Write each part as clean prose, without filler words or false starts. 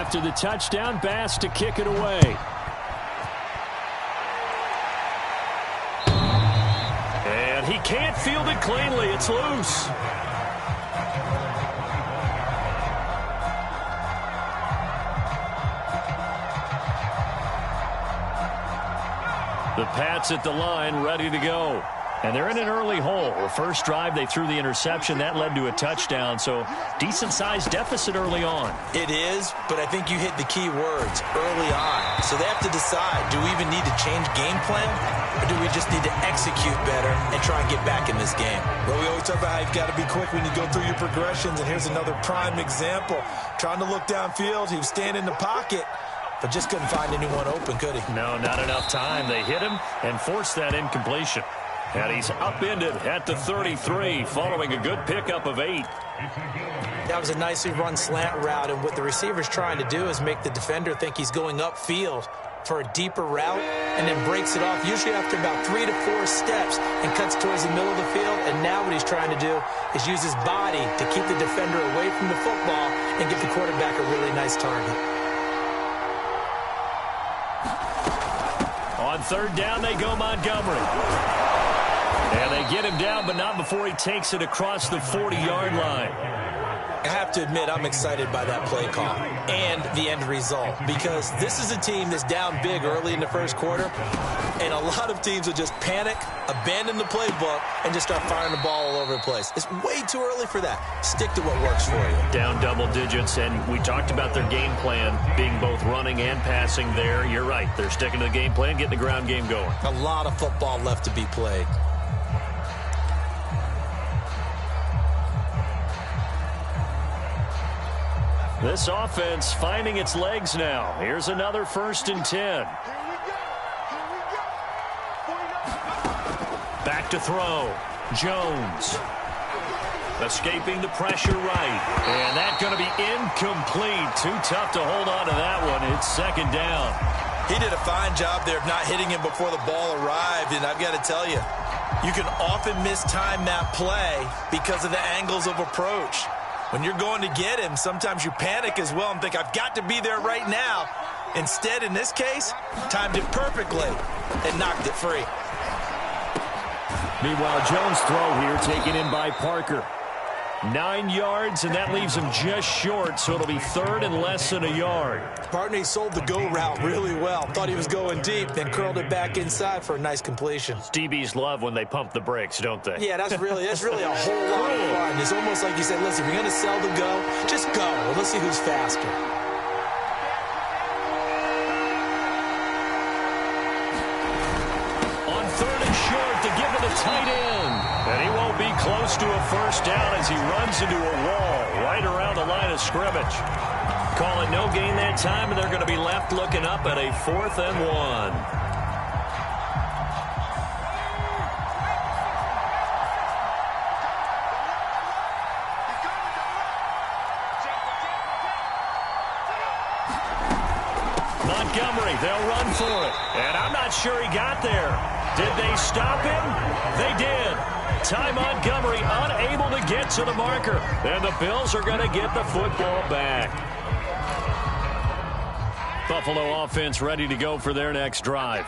After the touchdown, Bass to kick it away. And he can't field it cleanly. It's loose. The Pats at the line, ready to go. And they're in an early hole. The first drive, they threw the interception. That led to a touchdown, so decent-sized deficit early on. It is, but I think you hit the key words, early on. So they have to decide, do we even need to change game plan, or do we just need to execute better and try and get back in this game? Well, we always talk about how you've got to be quick when you go through your progressions, and here's another prime example. Trying to look downfield, he was staying in the pocket, but just couldn't find anyone open, could he? No, not enough time. They hit him and forced that incompletion. And he's upended at the 33 following a good pickup of 8. That was a nicely run slant route, and what the receiver's trying to do is make the defender think he's going upfield for a deeper route and then breaks it off, usually after about 3 to 4 steps, and cuts towards the middle of the field. And now what he's trying to do is use his body to keep the defender away from the football and give the quarterback a really nice target. On third down, they go Montgomery. And they get him down, but not before he takes it across the 40-yard line. I have to admit, I'm excited by that play call and the end result, because this is a team that's down big early in the first quarter, and a lot of teams will just panic, abandon the playbook, and just start firing the ball all over the place. It's way too early for that. Stick to what works for you. Down double digits, and we talked about their game plan being both running and passing there. You're right. They're sticking to the game plan, getting the ground game going. A lot of football left to be played. This offense finding its legs now. Here's another 1st and 10. Back to throw. Jones. Escaping the pressure right. And that's going to be incomplete. Too tough to hold on to that one. It's 2nd down. He did a fine job there of not hitting him before the ball arrived, and I've got to tell you, you can often mistime that play because of the angles of approach. When you're going to get him, sometimes you panic as well and think, I've got to be there right now. Instead, in this case, timed it perfectly and knocked it free. Meanwhile, Jones' throw here taken in by Parker. 9 yards, and that leaves him just short, so it'll be 3rd and less than a yard. Partner, he sold the go route really well. Thought he was going deep, then curled it back inside for a nice completion. DBs love when they pump the brakes, don't they? Yeah, that's really a whole lot of fun. It's almost like you said, listen, if you're going to sell the go, just go. Well, let's see who's faster. On 3rd and short to give it a tight end. And he won't be close to a 1st down as he runs into a wall right around the line of scrimmage. Call it no gain that time, and they're going to be left looking up at a 4th and 1. Montgomery, they'll run for it. And I'm not sure he got there. Did they stop him? They did. Ty Montgomery unable to get to the marker. And the Bills are going to get the football back. Buffalo offense ready to go for their next drive.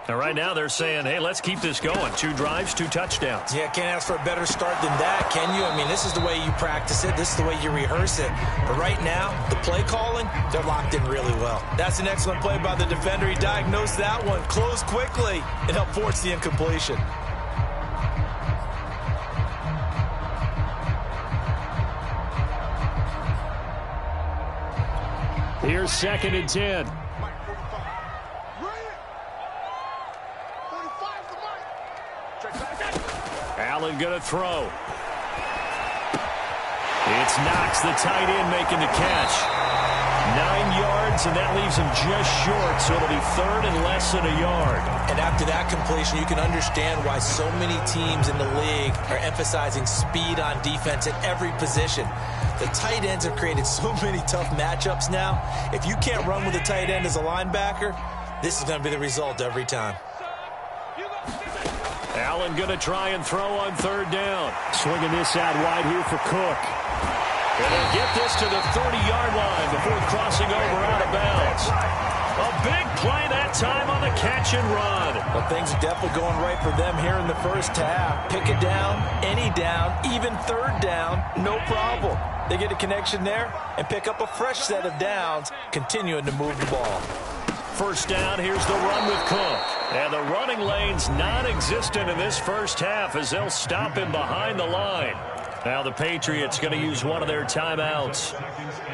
And right now they're saying, hey, let's keep this going. 2 drives, 2 touchdowns. Yeah, can't ask for a better start than that, can you? I mean, this is the way you practice it. This is the way you rehearse it. But right now, the play calling, they're locked in really well. That's an excellent play by the defender. He diagnosed that one, closed quickly, and helped force the incompletion. Here's 2nd and 10. Allen going to throw. It's Knox, the tight end, making the catch. 9 yards, and that leaves him just short, so it'll be 3rd and less than a yard. And after that completion, you can understand why so many teams in the league are emphasizing speed on defense at every position. The tight ends have created so many tough matchups now. If you can't run with a tight end as a linebacker, this is going to be the result every time. Allen going to try and throw on 3rd down. Swinging this out wide here for Cook. And they'll get this to the 30-yard line before crossing over out of bounds. A big play that time on the catch and run. Well, things are definitely going right for them here in the first half. Pick it down, any down, even third down, no problem. They get a connection there and pick up a fresh set of downs, continuing to move the ball. First down, here's the run with Cook. And the running lane's non-existent in this first half as they'll stop him behind the line. Now the Patriots going to use one of their timeouts.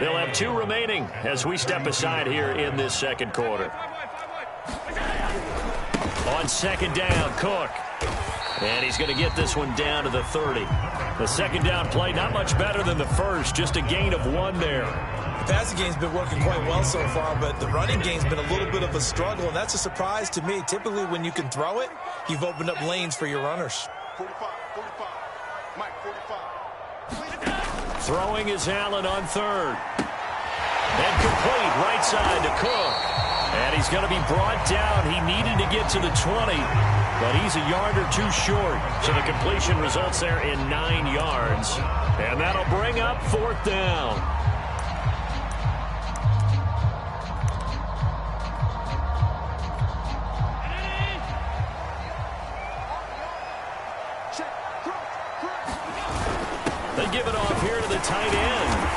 They'll have 2 remaining as we step aside here in this second quarter. On second down, Cook. And he's going to get this one down to the 30. The second down play, not much better than the first, just a gain of 1 there. The passing game's been working quite well so far, but the running game's been a little bit of a struggle, and that's a surprise to me. Typically, when you can throw it, you've opened up lanes for your runners. 45, Mike, 45. Throwing is Allen on third. And complete right side to Cook. And he's going to be brought down. He needed to get to the 20, but he's a yard or 2 short. So the completion results there in 9 yards. And that'll bring up 4th down. They give it off here to the tight end.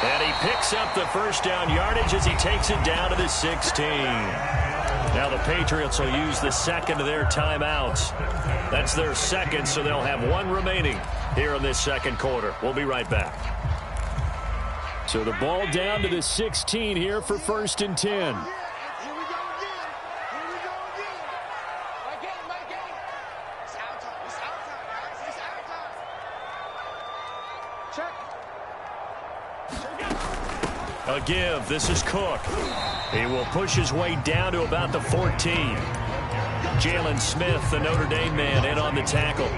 And he picks up the first down yardage as he takes it down to the 16. Now the Patriots will use the second of their timeouts. That's their second, so they'll have 1 remaining here in this second quarter. We'll be right back. So the ball down to the 16 here for 1st and 10. A give. This is Cook. He will push his way down to about the 14. Jalen Smith, the Notre Dame man, in on the tackle.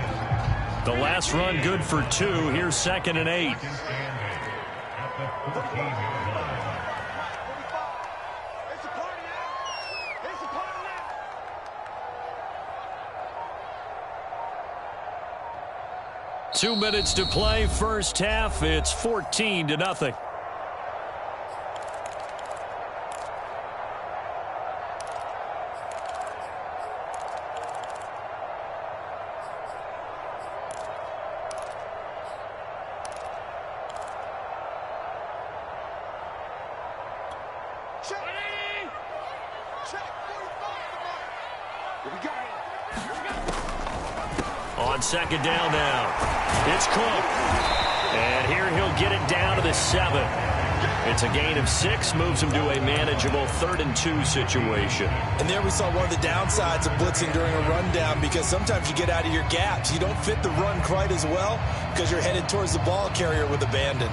The last run good for 2. Here's 2nd and 8. Two minutes to play. First half. It's 14-0. On second down now, it's Cook. And here he'll get it down to the 7. It's a gain of 6, moves him to a manageable 3rd and 2 situation. And there we saw one of the downsides of blitzing during a rundown, because sometimes you get out of your gaps. You don't fit the run quite as well because you're headed towards the ball carrier with abandon.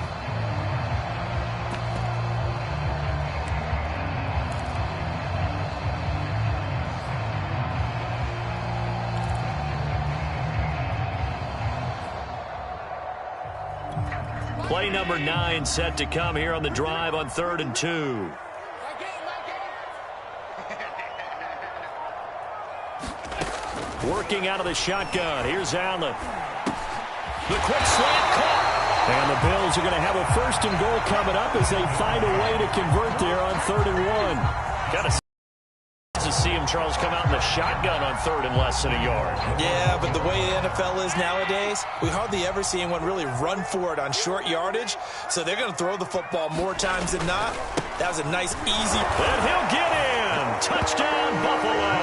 Play number 9 set to come here on the drive on 3rd and 2. Working out of the shotgun. Here's Allen. The quick slant caught. And the Bills are going to have a 1st and goal coming up as they find a way to convert there on 3rd and 1. Got to see him, Charles, come out in the shotgun on 3rd and less than a yard. Yeah, but the way the NFL is nowadays, we hardly ever see anyone really run for it on short yardage. So they're going to throw the football more times than not. That was a nice, easy. And he'll get in. Touchdown, Buffalo.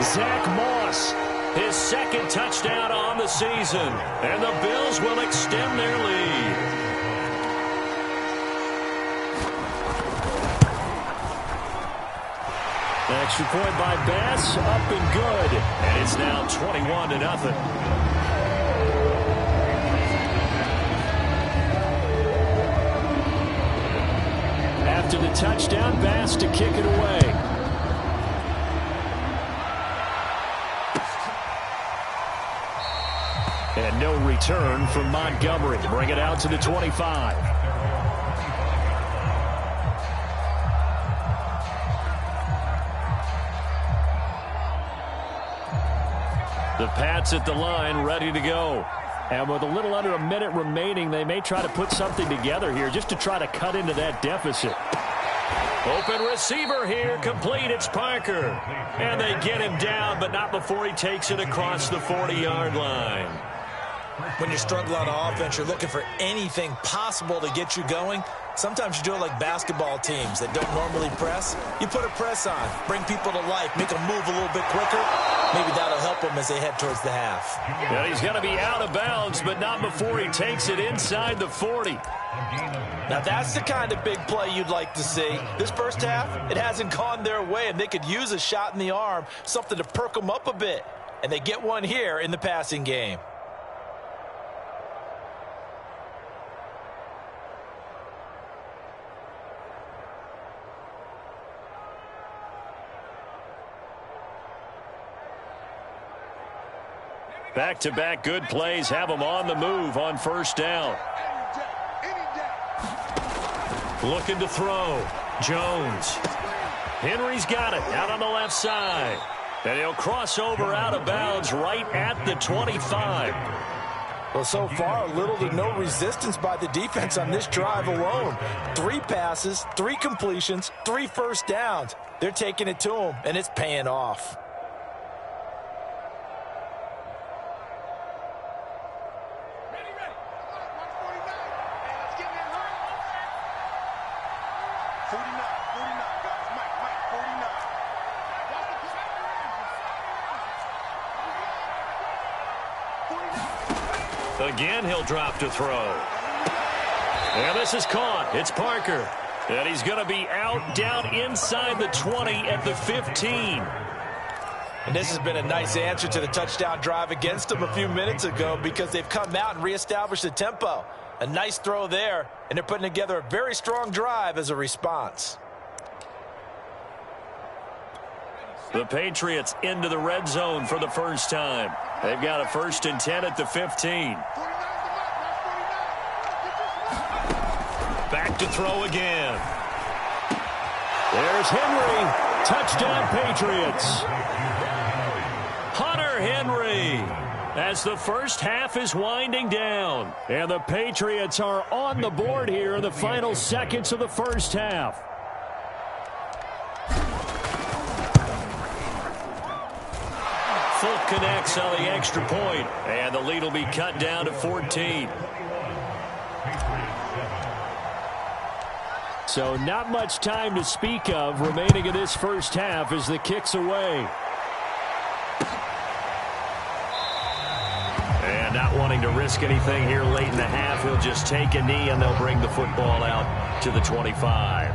Zach Moss, his 2nd touchdown on the season. And the Bills will extend their lead. Extra point by Bass, up and good. And it's now 21-0. After the touchdown, Bass to kick it away. And no return from Montgomery. Bring it out to the 25. The Pats at the line, ready to go. And with a little under a minute remaining, they may try to put something together here just to try to cut into that deficit. Open receiver here, complete, it's Parker. And they get him down, but not before he takes it across the 40-yard line. When you're struggling on offense, you're looking for anything possible to get you going. Sometimes you do it like basketball teams that don't normally press. You put a press on, bring people to life, make them move a little bit quicker. Maybe that'll help them as they head towards the half. And he's going to be out of bounds, but not before he takes it inside the 40. Now that's the kind of big play you'd like to see. This first half, it hasn't gone their way, and they could use a shot in the arm, something to perk them up a bit. And they get one here in the passing game. Back-to-back good plays have them on the move on first down. Looking to throw. Jones. Henry's got it out on the left side. And he'll cross over out of bounds right at the 25. Well, so far, little to no resistance by the defense on this drive alone. 3 passes, 3 completions, 3 first downs. They're taking it to him, and it's paying off. Again, he'll drop to throw. And this is caught. It's Parker. And he's going to be out down inside the 20 at the 15. And this has been a nice answer to the touchdown drive against them a few minutes ago because they've come out and reestablished the tempo. A nice throw there, and they're putting together a very strong drive as a response. The Patriots into the red zone for the first time. They've got a 1st and 10 at the 15. Back to throw again. There's Henry. Touchdown, Patriots. Hunter Henry. As the first half is winding down. And the Patriots are on the board here in the final seconds of the first half. Fulk connects on the extra point, and the lead will be cut down to 14. So not much time to speak of remaining in this first half as the kick's away. And not wanting to risk anything here late in the half, he'll just take a knee and they'll bring the football out to the 25.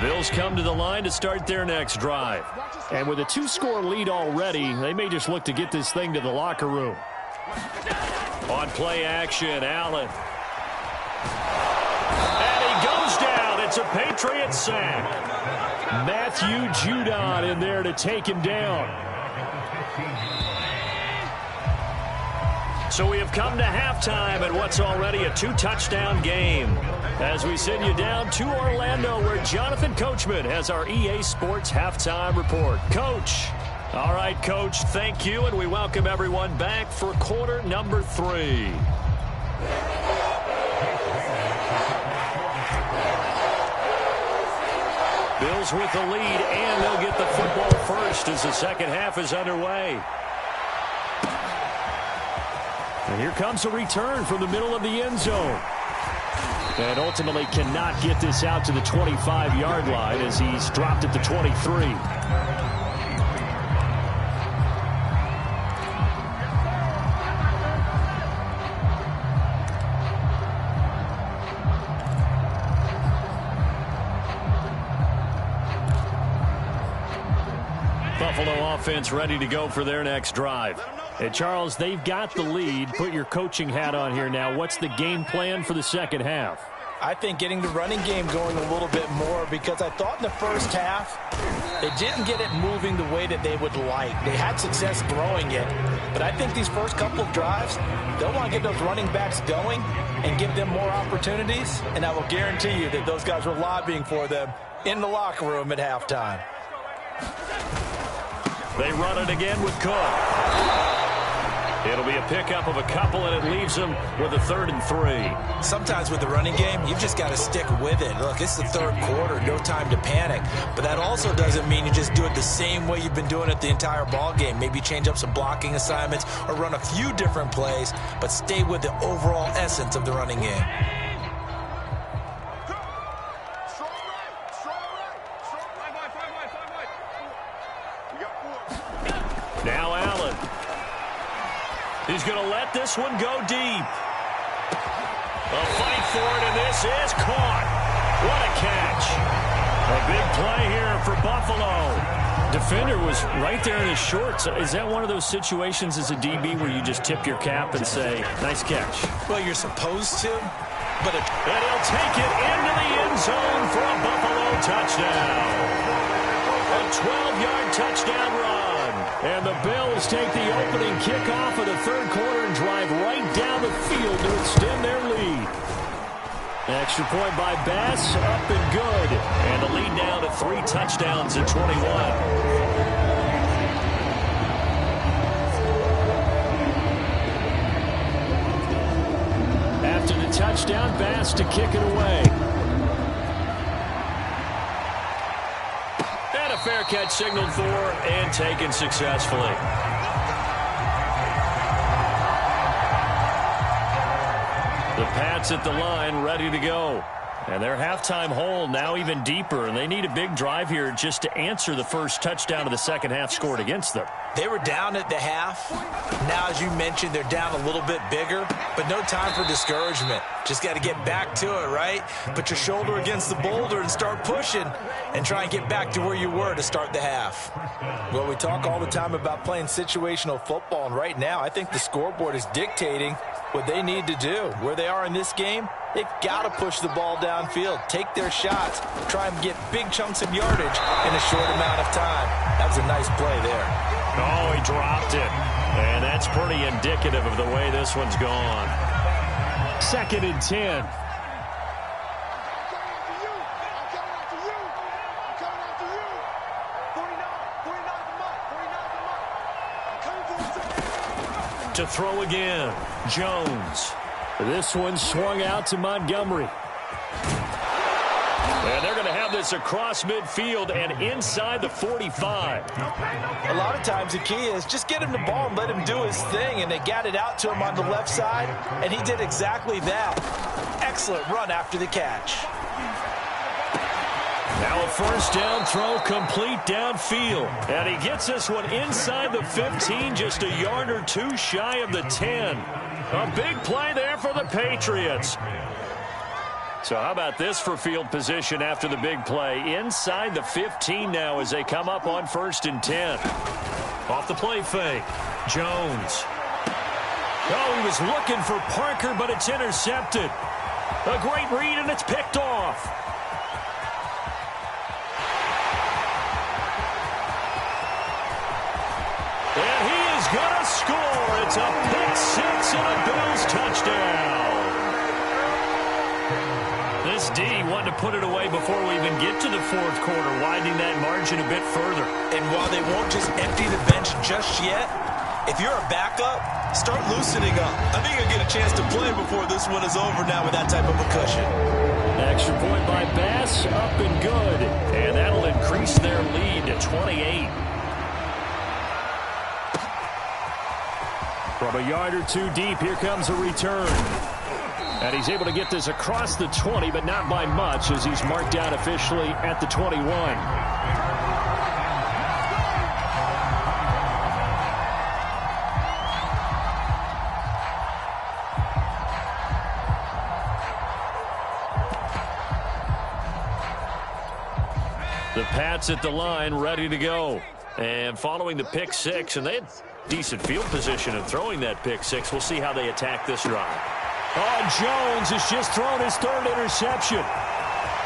Bills come to the line to start their next drive. And with a 2-score lead already, they may just look to get this thing to the locker room. On play action, Allen. And he goes down. It's a Patriot sack. Matthew Judon in there to take him down. So we have come to halftime and what's already a 2-touchdown game. As we send you down to Orlando, where Jonathan Coachman has our EA Sports Halftime Report. Coach. All right, Coach, thank you, and we welcome everyone back for quarter number 3. Bills with the lead, and they'll get the football first as the second half is underway. And here comes a return from the middle of the end zone. And ultimately cannot get this out to the 25-yard line as he's dropped at the 23. Buffalo offense ready to go for their next drive. And Charles, they've got the lead. Put your coaching hat on here now. What's the game plan for the second half? I think getting the running game going a little bit more, because I thought in the first half they didn't get it moving the way that they would like. They had success throwing it, but I think these first couple of drives, they'll want to get those running backs going and give them more opportunities, and I will guarantee you that those guys were lobbying for them in the locker room at halftime. They run it again with Cook. It'll be a pickup of a couple, and it leaves them with a 3rd and 3. Sometimes with the running game, you've just got to stick with it. Look, it's the third quarter, no time to panic. But that also doesn't mean you just do it the same way you've been doing it the entire ball game. Maybe change up some blocking assignments or run a few different plays, but stay with the overall essence of the running game. Now Allen. He's going to let this one go deep. A fight for it, and this is caught. What a catch. A big play here for Buffalo. Defender was right there in his shorts. Is that one of those situations as a DB where you just tip your cap and say, nice catch? Well, you're supposed to, but and he'll take it into the end zone for a Buffalo touchdown. A 12-yard touchdown run. And the Bills take the opening kickoff of the third quarter and drive right down the field to extend their lead. Extra point by Bass, up and good. And the lead down to 3 touchdowns at 21. After the touchdown, Bass to kick it away. And a fair catch signaled for and taken successfully. The Pats at the line, ready to go. And their halftime hole now even deeper, and they need a big drive here just to answer the first touchdown of the second half scored against them. They were down at the half. Now, as you mentioned, they're down a little bit bigger, but no time for discouragement. Just got to get back to it, right? Put your shoulder against the boulder and start pushing and try and get back to where you were to start the half. Well, we talk all the time about playing situational football, and right now I think the scoreboard is dictating what they need to do. Where they are in this game, they've got to push the ball downfield, take their shots, try and get big chunks of yardage in a short amount of time. That was a nice play there. Oh, he dropped it. And that's pretty indicative of the way this one's gone. 2nd and 10. To throw again, Jones. This one swung out to Montgomery. And they're going to have this across midfield and inside the 45. A lot of times the key is just get him the ball and let him do his thing, and they got it out to him on the left side, and he did exactly that. Excellent run after the catch. Now a first down throw complete downfield. And he gets this one inside the 15, just a yard or two shy of the 10. A big play there for the Patriots. So how about this for field position after the big play? Inside the 15 now as they come up on 1st and 10. Off the play fake. Jones. Oh, he was looking for Parker, but it's intercepted. A great read, and it's picked off. And he is going to score. It's a pick six and a Bills touchdown. This D wanted to put it away before we even get to the fourth quarter, widening that margin a bit further. And while they won't just empty the bench just yet, if you're a backup, start loosening up. I think you'll get a chance to play before this one is over now with that type of a cushion. Extra point by Bass, up and good. And that'll increase their lead to 28. From a yard or two deep, here comes a return. And he's able to get this across the 20, but not by much, as he's marked out officially at the 21. The Pats at the line, ready to go. And following the pick six, and they had decent field position in throwing that pick six. We'll see how they attack this drive. Oh, Jones has just thrown his third interception.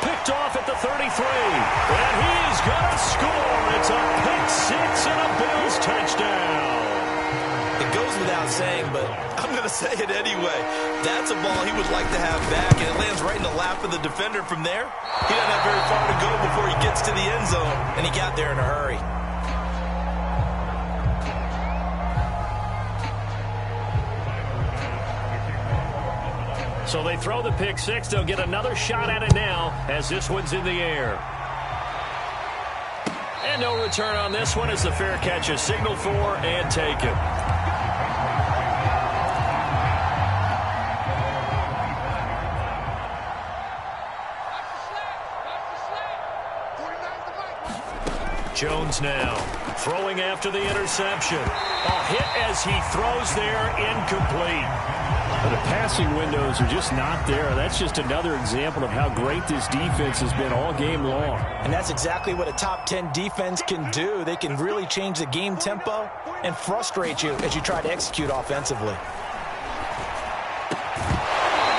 Picked off at the 33. And he's going to score. It's a pick six and a Bills touchdown. It goes without saying, but I'm going to say it anyway. That's a ball he would like to have back, and it lands right in the lap of the defender from there. He doesn't have very far to go before he gets to the end zone, and he got there in a hurry. So they throw the pick six. They'll get another shot at it now as this one's in the air. And no return on this one as the fair catch is signaled for and taken. Jones now throwing after the interception. A hit as he throws there, incomplete. The passing windows are just not there. That's just another example of how great this defense has been all game long. And that's exactly what a top 10 defense can do. They can really change the game tempo and frustrate you as you try to execute offensively.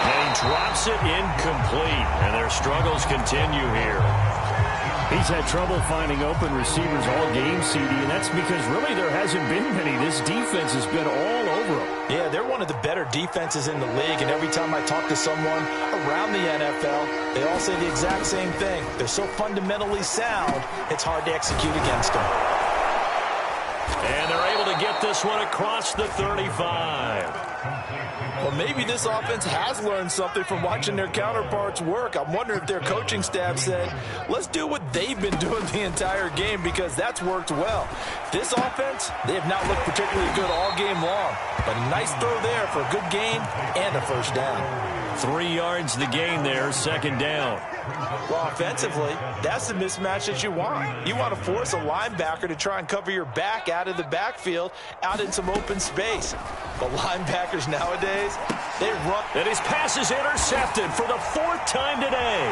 And he drops it incomplete. And their struggles continue here. He's had trouble finding open receivers all game, CD, and that's because really there hasn't been many. This defense has been all over them. Yeah, they're one of the better defenses in the league, and every time I talk to someone around the NFL, they all say the exact same thing. They're so fundamentally sound, it's hard to execute against them. And they're able to get this one across the 35. Well, maybe this offense has learned something from watching their counterparts work. I'm wondering if their coaching staff said, let's do what they've been doing the entire game, because that's worked well. This offense, they have not looked particularly good all game long. But a nice throw there for a good gain and a first down. 3 yards the gain there, second down. Well, offensively, that's the mismatch that you want. You want to force a linebacker to try and cover your back out of the backfield, out in some open space. But linebackers nowadays, they run. And his pass is intercepted for the 4th time today.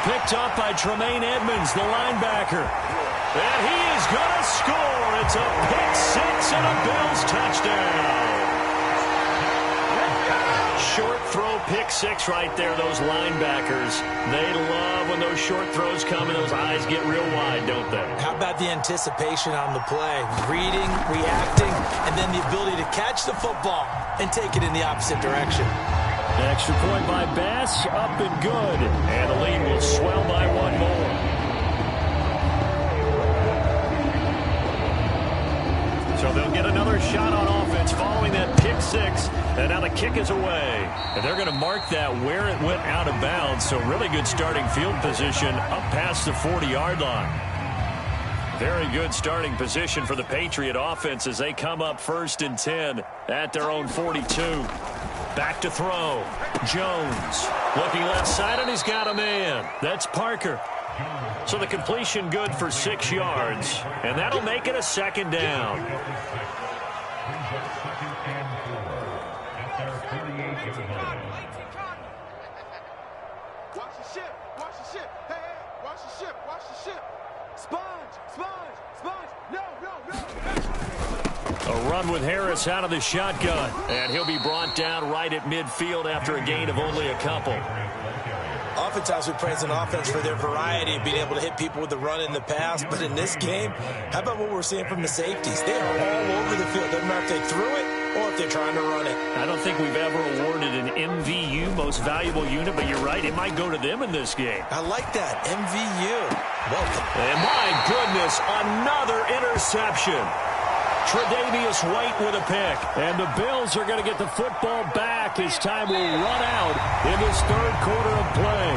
Picked up by Tremaine Edmonds, the linebacker. And he is going to score. It's a pick six and a Bills touchdown. Short throw pick six right there, those linebackers. They love when those short throws come and those eyes get real wide, don't they? How about the anticipation on the play? Reading, reacting, and then the ability to catch the football and take it in the opposite direction. An extra point by Bass, up and good. And the lead will swell by one more. So they'll get another shot on offense following that pick six. And now the kick is away. And they're going to mark that where it went out of bounds. So really good starting field position up past the 40-yard line. Very good starting position for the Patriot offense as they come up 1st and 10 at their own 42. Back to throw. Jones looking left side, and he's got a man. That's Parker. So the completion good for 6 yards, and that'll make it a second down. Watch the ship, watch the ship. Hey, hey, watch the ship, watch the ship. Sponge, sponge, sponge. No. A run with Harris out of the shotgun, and he'll be brought down right at midfield after a gain of only a couple. Oftentimes we praise an offense for their variety of being able to hit people with the run in the pass. But in this game, how about what we're seeing from the safeties? They are all over the field. Doesn't matter if they threw it or if they're trying to run it. I don't think we've ever awarded an MVU, most valuable unit, but you're right, it might go to them in this game. I like that. MVU. Welcome. And my goodness, another interception. Tre'Davious White with a pick. And the Bills are going to get the football back as time will run out in this 3rd quarter of play.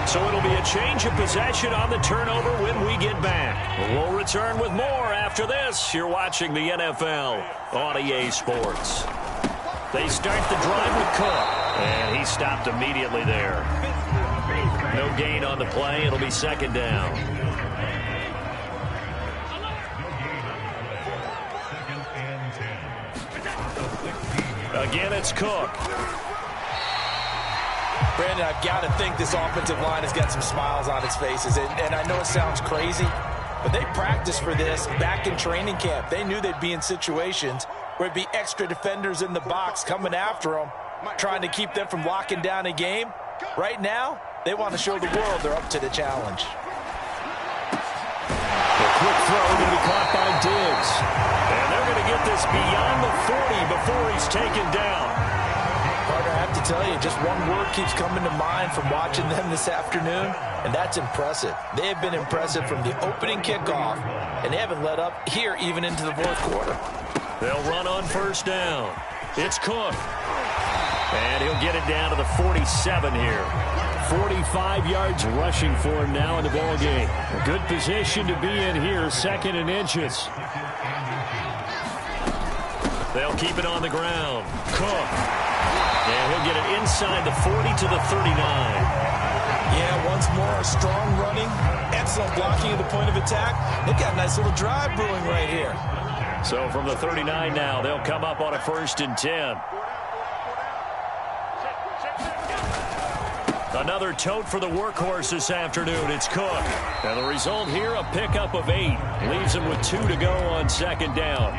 So it'll be a change of possession on the turnover when we get back. We'll return with more after this. You're watching the NFL on EA Sports. They start the drive with Cook. And he stopped immediately there. No gain on the play. It'll be second down. Again, it's Cook. Brandon, I've got to think this offensive line has got some smiles on its faces. And I know it sounds crazy, but they practiced for this back in training camp. They knew they'd be in situations where it'd be extra defenders in the box coming after them, trying to keep them from locking down a game. Right now, they want to show the world they're up to the challenge. A quick throw going to be caught by Diggs. And they're going to get this beyond the 40 before he's taken down. Partner, I have to tell you, just one word keeps coming to mind from watching them this afternoon, and that's impressive. They have been impressive from the opening kickoff, and they haven't let up here even into the fourth quarter. They'll run on first down. It's Cook. And he'll get it down to the 47 here. 45 yards rushing for him now in the ball game. A good position to be in here, 2nd and inches. They'll keep it on the ground. Cook. And he'll get it inside the 40 to the 39. Yeah, once more, strong running, excellent blocking at the point of attack. They've got a nice little drive brewing right here. So from the 39 now, they'll come up on a 1st and 10. Another tote for the workhorse this afternoon. It's Cook. And the result here, a pickup of 8. Leaves him with 2 to go on 2nd down.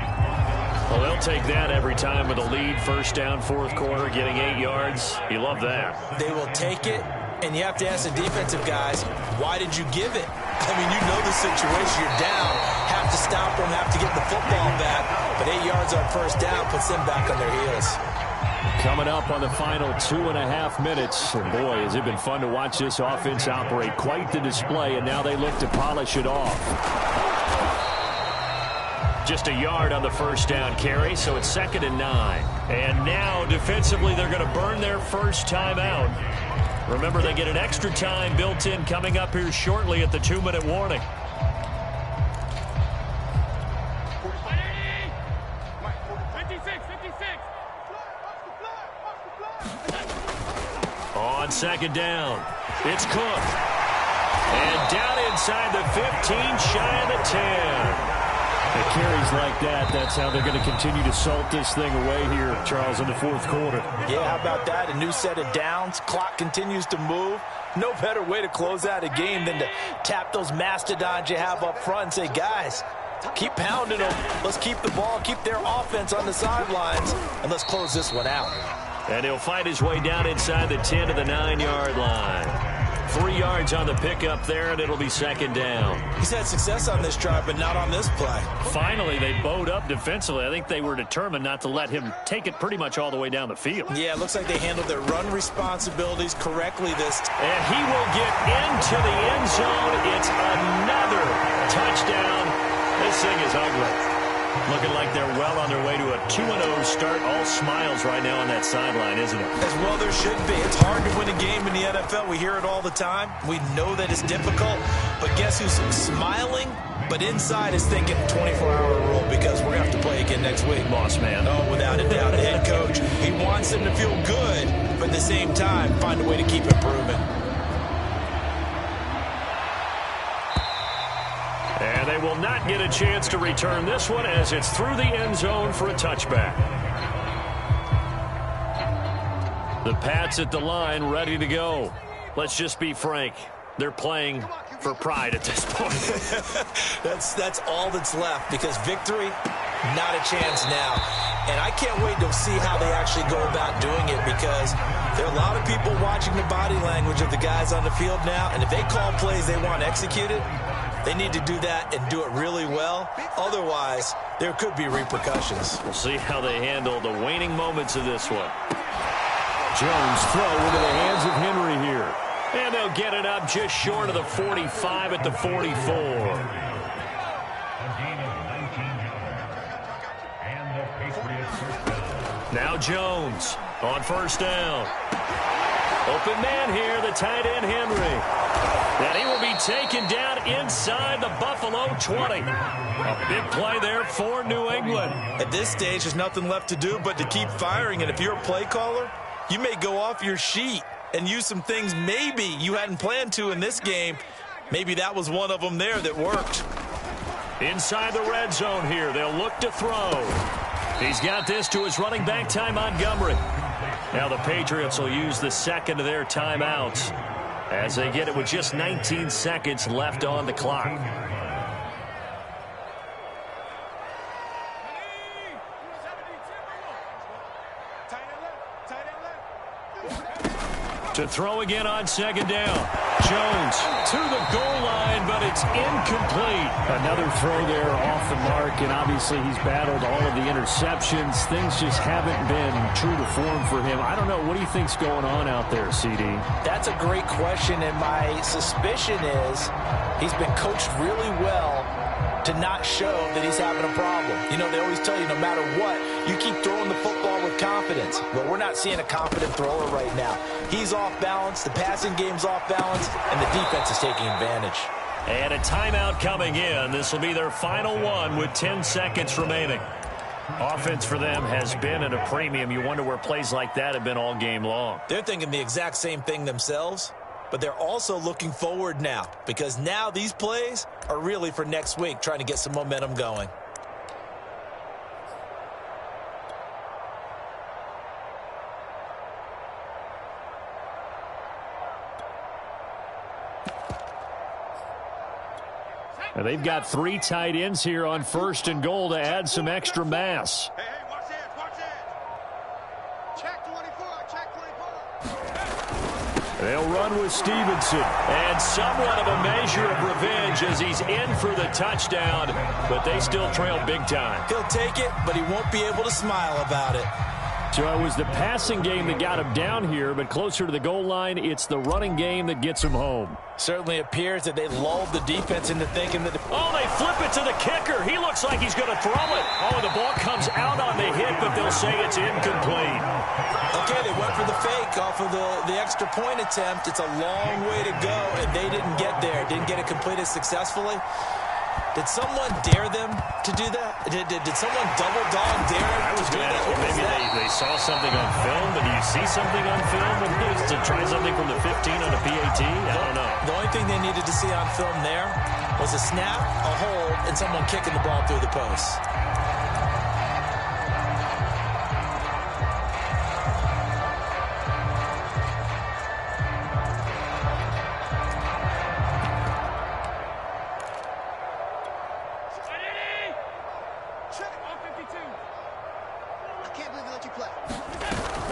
Well, they'll take that every time with a lead. 1st down, 4th quarter, getting 8 yards. You love that. They will take it, and you have to ask the defensive guys, why did you give it? I mean, you know the situation. You're down. Have to stop them, have to get the football back. But 8 yards on 1st down puts them back on their heels. Coming up on the final 2.5 minutes. And boy, has it been fun to watch this offense operate. Quite the display, and now they look to polish it off. Just a yard on the 1st down carry, so it's 2nd and 9. And now, defensively, they're going to burn their first timeout. Remember, they get an extra time built in coming up here shortly at the 2-minute warning. On 2nd down, it's Cook. And down inside the 15, shy of the 10. It carries like that. That's how they're going to continue to salt this thing away here, Charles, in the 4th quarter. Yeah, how about that? A new set of downs. Clock continues to move. No better way to close out a game than to tap those mastodons you have up front and say, guys, keep pounding them. Let's keep the ball, keep their offense on the sidelines, and let's close this one out. And he'll fight his way down inside the 10 to the 9-yard line. 3 yards on the pickup there, and it'll be 2nd down. He's had success on this drive, but not on this play. Finally, they bowed up defensively. I think they were determined not to let him take it pretty much all the way down the field. Yeah, it looks like they handled their run responsibilities correctly this time. And he will get into the end zone. It's another touchdown. This thing is ugly. Looking like they're well on their way to a 2-0 start. All smiles right now on that sideline, isn't it? As well there should be. It's hard to win a game in the NFL. We hear it all the time. We know that it's difficult. But guess who's smiling? But inside is thinking 24-hour rule because we're going to have to play again next week. Boss man. Oh, without a doubt. The head coach, he wants them to feel good, but at the same time, find a way to keep improving. And they will not get a chance to return this one as it's through the end zone for a touchback. The Pats at the line ready to go. Let's just be frank. They're playing for pride at this point. That's all that's left because victory, not a chance now. And I can't wait to see how they actually go about doing it because there are a lot of people watching the body language of the guys on the field now. And if they call plays they want executed, they need to do that and do it really well. Otherwise, there could be repercussions. We'll see how they handle the waning moments of this one. Jones throw into the hands of Henry here. And they'll get it up just short of the 45 at the 44. Now Jones on 1st down. Open man here, the tight end Henry. And he will be taken down inside the Buffalo 20. A big play there for New England. At this stage, there's nothing left to do but to keep firing. And if you're a play caller, you may go off your sheet and use some things maybe you hadn't planned to in this game. Maybe that was one of them there that worked. Inside the red zone here, they'll look to throw. He's got this to his running back, Ty Montgomery. Now the Patriots will use the second of their timeouts as they get it with just 19 seconds left on the clock. To throw again on second down. Jones to the goal line, but it's incomplete. Another throw there off the mark, and obviously he's battled all of the interceptions. Things just haven't been true to form for him. I don't know. What do you think's going on out there, CD? That's a great question, and my suspicion is he's been coached really well to not show that he's having a problem. You know, they always tell you no matter what, you keep throwing the football with confidence. Well, we're not seeing a confident thrower right now. He's off balance, the passing game's off balance, and the defense is taking advantage. And a timeout coming in. This will be their final one with 10 seconds remaining. Offense for them has been at a premium. You wonder where plays like that have been all game long. They're thinking the exact same thing themselves, but they're also looking forward now because now these plays are really for next week, trying to get some momentum going. And they've got 3 tight ends here on 1st and goal to add some extra mass. Hey, watch this, watch this. Check 24, check 24. They'll run with Stevenson. And somewhat of a measure of revenge as he's in for the touchdown, but they still trail big time. He'll take it, but he won't be able to smile about it. So it was the passing game that got him down here, but closer to the goal line, it's the running game that gets him home. Certainly appears that they lulled the defense into thinking that... Oh, they flip it to the kicker. He looks like he's going to throw it. Oh, the ball comes out on the hit, but they'll say it's incomplete. Okay, they went for the fake off of the extra point attempt. It's a long way to go, and they didn't get there. Didn't get it completed successfully. Did someone dare them to do that? Did someone double dog dare them to do that? Maybe they saw something on film, but do you see something on film when they used to try something from the 15 on a PAT? I don't know. The only thing they needed to see on film there was a snap, a hold, and someone kicking the ball through the post.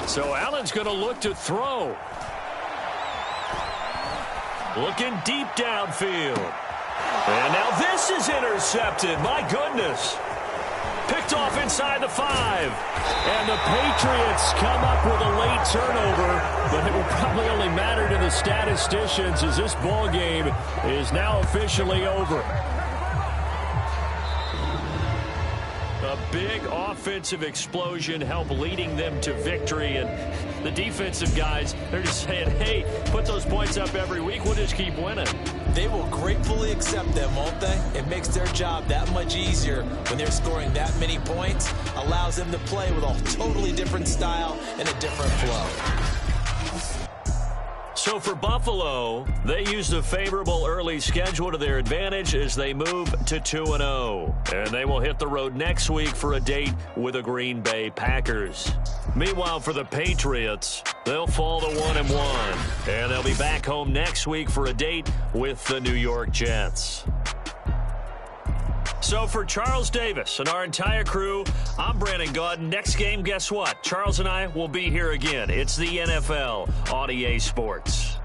So Allen's going to look to throw. Looking deep downfield. And now this is intercepted. My goodness. Picked off inside the 5. And the Patriots come up with a late turnover, but it will probably only matter to the statisticians as this ball game is now officially over. A big offensive explosion helped leading them to victory, and the defensive guys, they're just saying, hey, put those points up every week, we'll just keep winning. They will gratefully accept them, won't they? It makes their job that much easier when they're scoring that many points, allows them to play with a totally different style and a different flow. So for Buffalo, they used a favorable early schedule to their advantage as they move to 2-0. And they will hit the road next week for a date with the Green Bay Packers. Meanwhile, for the Patriots, they'll fall to 1-1. And they'll be back home next week for a date with the New York Jets. So for Charles Davis and our entire crew, I'm Brandon Gaudin. Next game, guess what? Charles and I will be here again. It's the NFL on EA Sports.